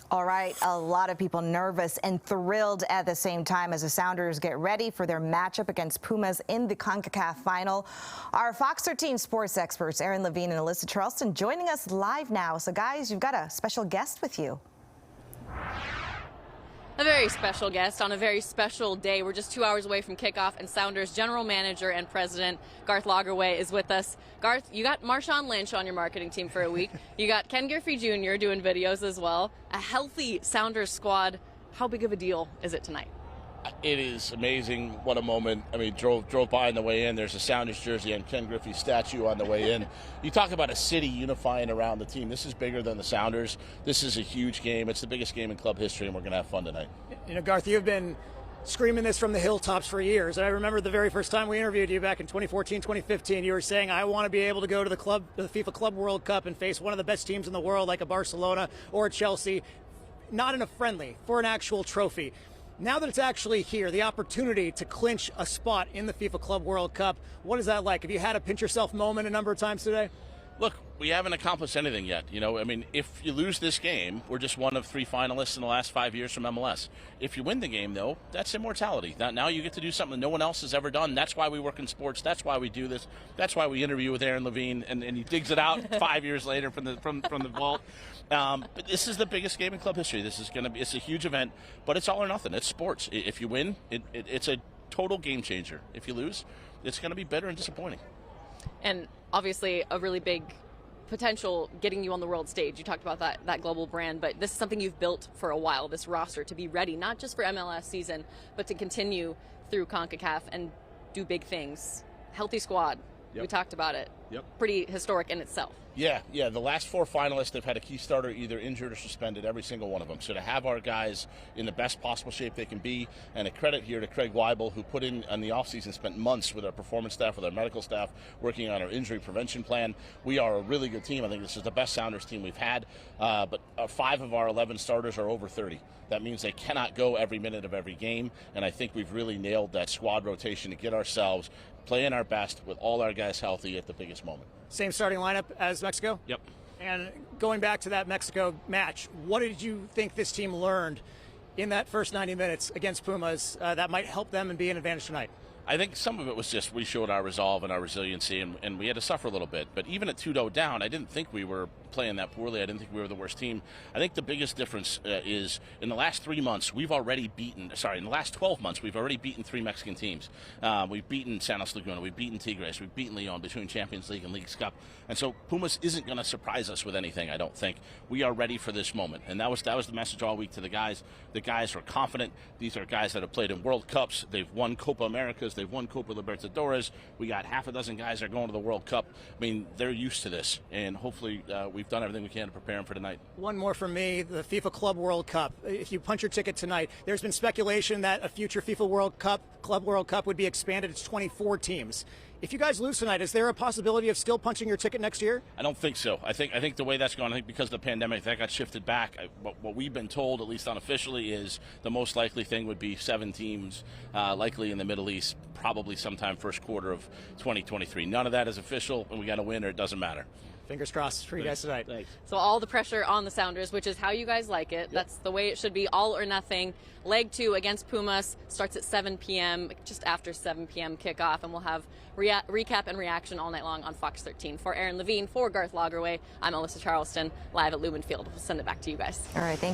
All right, a lot of people nervous and thrilled at the same time as the Sounders get ready for their matchup against Pumas in the CONCACAF Final. Our Fox 13 sports experts, Levine and Alyssa Charlston, joining us live now. So, guys, you've got a special guest with you. A very special guest on a very special day. We're just 2 hours away from kickoff, and Sounders general manager and president Garth Lagerwey is with us. Garth, you got Marshawn Lynch on your marketing team for a week. You got Ken Griffey Jr. doing videos as well. A healthy Sounders squad. How big of a deal is it tonight? It is amazing. What a moment. I mean, drove by on the way in. There's a Sounders jersey and Ken Griffey statue on the way in. You talk about a city unifying around the team. This is bigger than the Sounders. This is a huge game. It's the biggest game in club history, and we're going to have fun tonight. You know, Garth, you've been screaming this from the hilltops for years. And I remember the very first time we interviewed you back in 2014, 2015, you were saying, I want to be able to go to the FIFA Club World Cup and face one of the best teams in the world, like a Barcelona or a Chelsea, not in a friendly, for an actual trophy. Now that it's actually here, the opportunity to clinch a spot in the FIFA Club World Cup, what is that like? Have you had a pinch yourself moment a number of times today? Look, we haven't accomplished anything yet. You know, I mean, if you lose this game, we're just one of 3 finalists in the last 5 years from MLS. If you win the game, though, that's immortality. Now you get to do something no one else has ever done. That's why we work in sports. That's why we do this. That's why we interview with Levine, and he digs it out 5 years later from the vault. But this is the biggest game in club history. It's a huge event, but it's all or nothing. It's sports. If you win, it's a total game changer. If you lose, it's going to be bitter and disappointing. And obviously a really big potential getting you on the world stage. You talked about that global brand, but this is something you've built for a while, this roster, to be ready, not just for MLS season, but to continue through CONCACAF and do big things. Healthy squad. Yep. We talked about it. Yep. Pretty historic in itself. Yeah. The last 4 finalists have had a key starter either injured or suspended, every single one of them. So to have our guys in the best possible shape they can be, and a credit here to Craig Weibel, who put in on the offseason, spent months with our performance staff, with our medical staff, working on our injury prevention plan. We are a really good team. I think this is the best Sounders team we've had. But 5 of our 11 starters are over 30. That means they cannot go every minute of every game, and I think we've really nailed that squad rotation to get ourselves playing our best with all our guys healthy at the biggest moment. Same starting lineup as Mexico? Yep. And going back to that Mexico match, what did you think this team learned in that first 90 minutes against Pumas that might help them and be an advantage tonight? I think some of it was just we showed our resolve and our resiliency, and we had to suffer a little bit. But even at 2-0 down, I didn't think we were playing that poorly. I didn't think we were the worst team. I think the biggest difference is in the last 3 months, in the last 12 months, we've already beaten 3 Mexican teams. We've beaten Santos Laguna, we've beaten Tigres, we've beaten Leon between Champions League and Leagues Cup. And so Pumas isn't going to surprise us with anything, I don't think. We are ready for this moment. And that was the message all week to the guys. The guys are confident. These are guys that have played in World Cups. They've won Copa Americas. They've won Copa Libertadores. We got half a dozen guys that are going to the World Cup. I mean, they're used to this. And hopefully we've done everything we can to prepare them for tonight. One more from me, the FIFA Club World Cup. If you punch your ticket tonight, there's been speculation that a future FIFA World Cup, Club World Cup, would be expanded to 24 teams. If you guys lose tonight, is there a possibility of still punching your ticket next year? I don't think so. I think the way that's going, I think because of the pandemic, that got shifted back. What we've been told, at least unofficially, is the most likely thing would be 7 teams, likely in the Middle East, probably sometime first quarter of 2023. None of that is official, and we got to win or it doesn't matter. Fingers crossed for you guys tonight. Thanks. So all the pressure on the Sounders, which is how you guys like it. Yep. That's the way it should be, all or nothing. Leg 2 against Pumas starts at 7 p.m., just after 7 p.m. kickoff, and we'll have recap and reaction all night long on Fox 13. For Levine, for Garth Lagerwey, I'm Alyssa Charlston, live at Lumen Field. We'll send it back to you guys. All right, thank you.